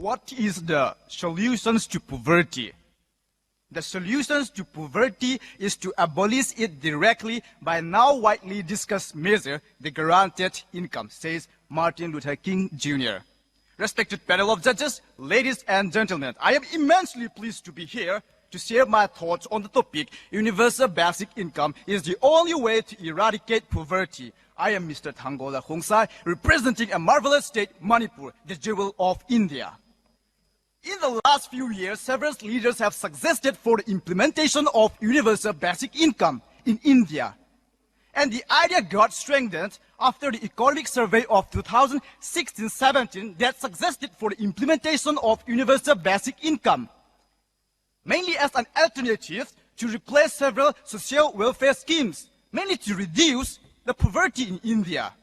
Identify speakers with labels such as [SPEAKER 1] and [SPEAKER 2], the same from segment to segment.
[SPEAKER 1] What is the solutions to poverty? The solutions to poverty is to abolish it directly by now widely discussed measure, the guaranteed income, says Martin Luther King Jr. Respected panel of judges, ladies and gentlemen, I am immensely pleased to be here to share my thoughts on the topic, universal basic income is the only way to eradicate poverty. I am Mr. Thanggulal Khongsai, representing a marvelous state, Manipur, the jewel of India. In the last few years, several leaders have suggested for the implementation of universal basic income in India. And the idea got strengthened after the economic survey of 2016-17 that suggested for the implementation of universal basic income, mainly as an alternative to replace several social welfare schemes, mainly to reduce the poverty in India.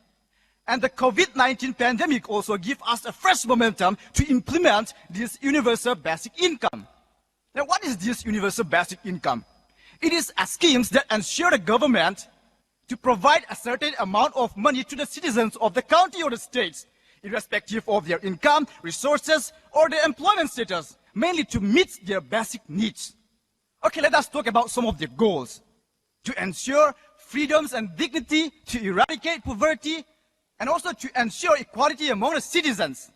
[SPEAKER 1] And the COVID-19 pandemic also gave us a fresh momentum to implement this universal basic income. Now, what is this universal basic income? It is a scheme that ensure the government to provide a certain amount of money to the citizens of the county or the states, irrespective of their income, resources, or their employment status, mainly to meet their basic needs. Okay, let us talk about some of the goals. To ensure freedoms and dignity, to eradicate poverty, and also to ensure equality among the citizens.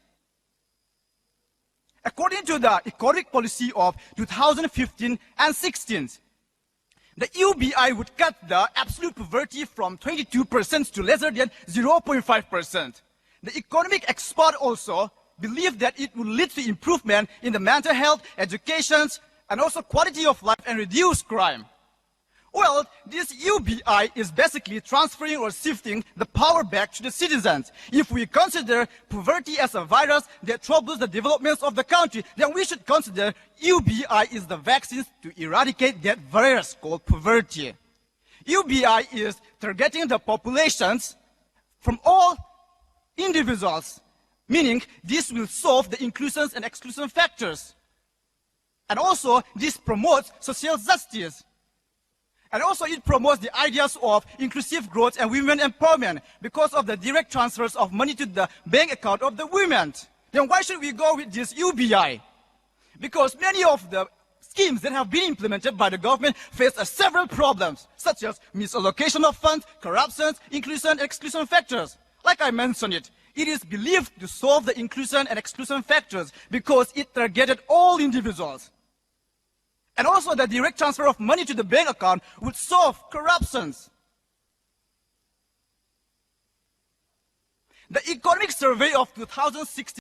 [SPEAKER 1] According to the economic policy of 2015 and 16, the UBI would cut the absolute poverty from 22% to lesser than 0.5%. The economic expert also believed that it would lead to improvement in the mental health, education, and also quality of life and reduce crime. Well, this UBI is basically transferring or shifting the power back to the citizens. If we consider poverty as a virus that troubles the developments of the country, then we should consider UBI is the vaccine to eradicate that virus called poverty. UBI is targeting the populations from all individuals, meaning this will solve the inclusion and exclusion factors. And also, this promotes social justice. And also it promotes the ideas of inclusive growth and women empowerment because of the direct transfers of money to the bank account of the women. Then why should we go with this UBI? Because many of the schemes that have been implemented by the government face several problems, such as misallocation of funds, corruption, inclusion and exclusion factors. Like I mentioned it is believed to solve the inclusion and exclusion factors because it targeted all individuals. And also the direct transfer of money to the bank account would solve corruptions. The economic survey of 2016